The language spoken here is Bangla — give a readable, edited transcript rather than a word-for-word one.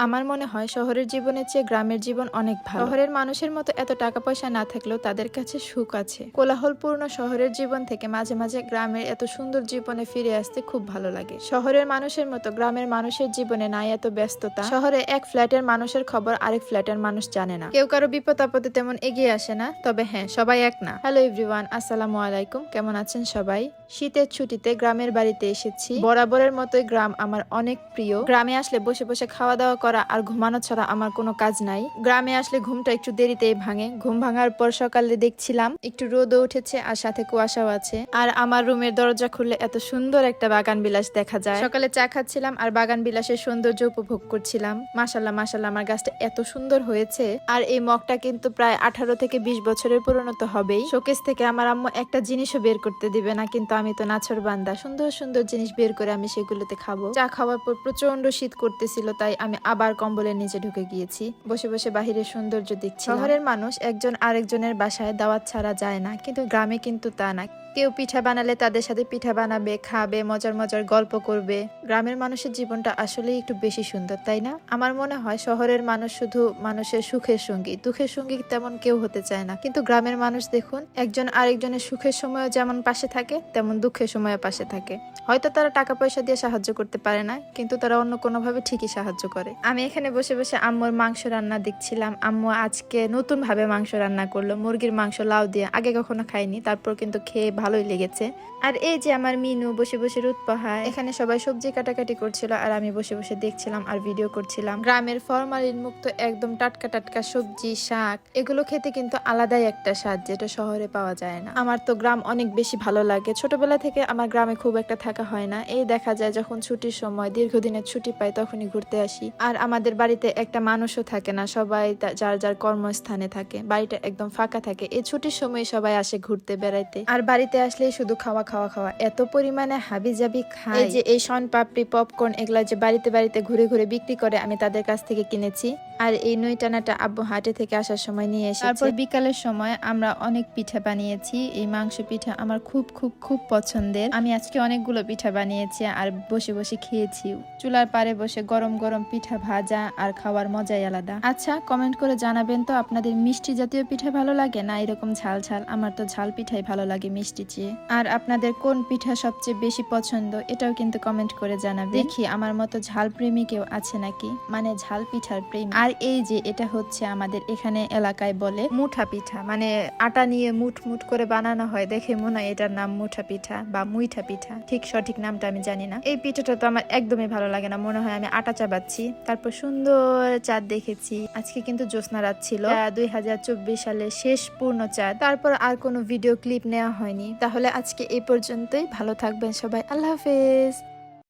আমার মনে হয় শহরের জীবনের চেয়ে গ্রামের জীবন অনেক ভালো। শহরের মানুষের মতো এত টাকা পয়সা না থাকলেও তাদের কাছে সুখ আছে। কোলাহলপূর্ণ শহরের জীবন থেকে মাঝে মাঝে গ্রামের এত সুন্দর জীবনে ফিরে আসতে খুব ভালো লাগে। শহরের মানুষের মতো গ্রামের মানুষের জীবনে নাই এত ব্যস্ততা। শহরে এক ফ্ল্যাটের মানুষের খবর আরেক ফ্ল্যাটের মানুষ জানে না। কেউ কারো বিপদ আপদে তেমন এগিয়ে আসে না, তবে হ্যাঁ, সবাই এক না। হ্যালো এভরিওয়ান, আসসালামু আলাইকুম। কেমন আছেন সবাই? শীতের ছুটিতে গ্রামের বাড়িতে এসেছি। বরাবরের মতোই গ্রাম আমার অনেক প্রিয়। গ্রামে আসলে বসে বসে খাওয়া দাওয়া করা আর ঘুমানো ছাড়া আমার কোনো কাজ নাই। গ্রামে আসলে ঘুমটা একটু দেরিতেই ভাঙে। ঘুম ভাঙার পর সকালে দেখছিলাম একটু রোদও উঠেছে আর সাথে কুয়াশাও আছে। আর আমার রুমের দরজা খুললে এত সুন্দর একটা বাগান বিলাস দেখা যায়। সকালে চা খাচ্ছিলাম আর বাগান বিলাসের সৌন্দর্য উপভোগ করছিলাম। মাশাল্লাহ মাশাল্লাহ, আমার গাছটা এত সুন্দর হয়েছে। আর এই মগটা কিন্তু প্রায় 18 থেকে 20 বছরের পুরনো তো হবেই। শোকেস থেকে আমার আম্মু একটা জিনিসও বের করতে দিবে না, কিন্তু আমি তো নাছর বান্দা, সুন্দর সুন্দর জিনিস বের করে আমি সেগুলোতে খাবো। চা খাওয়ার পর প্রচন্ড শীত করতেছিল, তাই আমি আবার কম্বলের নিচে ঢুকে গিয়েছি। বসে বসে বাহিরের সৌন্দর্য দেখছি। শহরের মানুষ একজন আরেকজনের বাসায় দাওয়াত ছাড়া যায় না, কিন্তু গ্রামে কিন্তু তা না। কেউ পিঠা বানালে তাদের সাথে পিঠা বানাবে, খাবে, মজার মজার গল্প করবে। গ্রামের মানুষের জীবনটা আসলেই একটু বেশি সুন্দর, তাই না? আমার মনে হয় শহরের মানুষ শুধু মানুষের সুখের সঙ্গী, দুঃখের সঙ্গী তেমন কেউ হতে চায় না। কিন্তু গ্রামের মানুষ দেখুন, একজন আরেকজনের সুখের সময়ও যেমন পাশে থাকে, তেমন দুঃখের সময়ও পাশে থাকে। হয়তো তারা টাকা পয়সা দিয়ে সাহায্য করতে পারে না, কিন্তু তারা অন্য কোনোভাবে ঠিকই সাহায্য করে। আমি এখানে বসে বসে আম্মুর মাংস রান্না দেখছিলাম। আম্মু আজকে নতুন ভাবে মাংস রান্না করলো, মুরগির মাংস লাউ দিয়ে। আগে কখনো খাইনি, তারপর কিন্তু খেয়ে ভালোই লেগেছে। আর এই যে আমার মিনু বসে বসে রোদ পোহায়। এখানে সবাই সবজি কাটাকাটি করছিল আর আমি বসে বসে দেখছিলাম আর ভিডিও করছিলাম। গ্রামের ফরমালিন মুক্ত একদম টাটকা টাটকা সবজি, শাক, এগুলো খেতে কিন্তু আলাদাই একটা স্বাদ, যেটা শহরে পাওয়া যায় না। আমার তো গ্রাম অনেক বেশি ভালো লাগে। ছোটবেলা থেকে আমার গ্রামে খুব একটা থাকা হয় না। এই দেখা যায় যখন ছুটির সময়, দীর্ঘদিনের ছুটি পাই, তখনই ঘুরতে আসি। আর আমাদের বাড়িতে একটা মানুষও থাকে না, সবাই যার যার কর্মস্থানে থাকে। বাড়িটা একদম ফাঁকা থাকে। এই ছুটির সময় সবাই আসে ঘুরতে বেড়াইতে। আর বাড়িতে আসলেই শুধু খাওয়া খাওয়া খাওয়া, এত পরিমাণে হাবিজাবি খায়। এই যে এই শন পাপড়ি, পপকর্ন, এগুলা যে বাড়িতে বাড়িতে ঘুরে ঘুরে বিক্রি করে, আমি তাদের কাছ থেকে কিনেছি। আর এই নইটানাটা আব্বু হাটে থেকে আসার সময় নিয়ে এসেছে। তারপর বিকালের সময় আমরা অনেক পিঠা বানিয়েছি। এই মাংস পিঠা আমার খুব খুব খুব পছন্দের। আমি আজকে অনেকগুলো পিঠা বানিয়েছি আর বসে বসে খেয়েছি। চুলার পারে বসে গরম গরম পিঠা ভাজা আর খাওয়ার মজাই আলাদা। আচ্ছা, কমেন্ট করে জানাবেন তো আপনাদের মিষ্টি জাতীয় পিঠা ভালো লাগে না এরকম ঝাল ঝাল? আমার তো ঝাল পিঠাই ভালো লাগে মিষ্টি চেয়ে। আর আপনাদের কোন পিঠা সবচেয়ে বেশি পছন্দ, এটাও কিন্তু কমেন্ট করে জানাবেন। দেখি আমার মতো ঝাল প্রেমী কেউ আছে নাকি, মানে ঝাল পিঠার প্রেমী। আর এই যে এটা হচ্ছে আমাদের এখানে এলাকায় বলে মুঠা পিঠা, মানে আটা নিয়ে মুঠ মুঠ করে বানানো হয়। দেখে মনে হয় এটার নাম মুঠা পিঠা বা মুইঠা পিঠা, ঠিক সঠিক নামটা আমি জানি না। এই পিঠাটা তো আমার একদমই ভালো লাগে না, মনে হয় আমি আটা চাবাচ্ছি। তারপর সুন্দর চাঁদ দেখেছি। আজকে কিন্তু জ্যোৎস্না রাত ছিল, 2024 সালের শেষ পূর্ণ চাঁদ। তারপর আর কোনো ভিডিও ক্লিপ নেওয়া হয়নি। তাহলে আজকে এই পর্যন্তই। ভালো থাকবেন সবাই, আল্লাহ হাফেজ।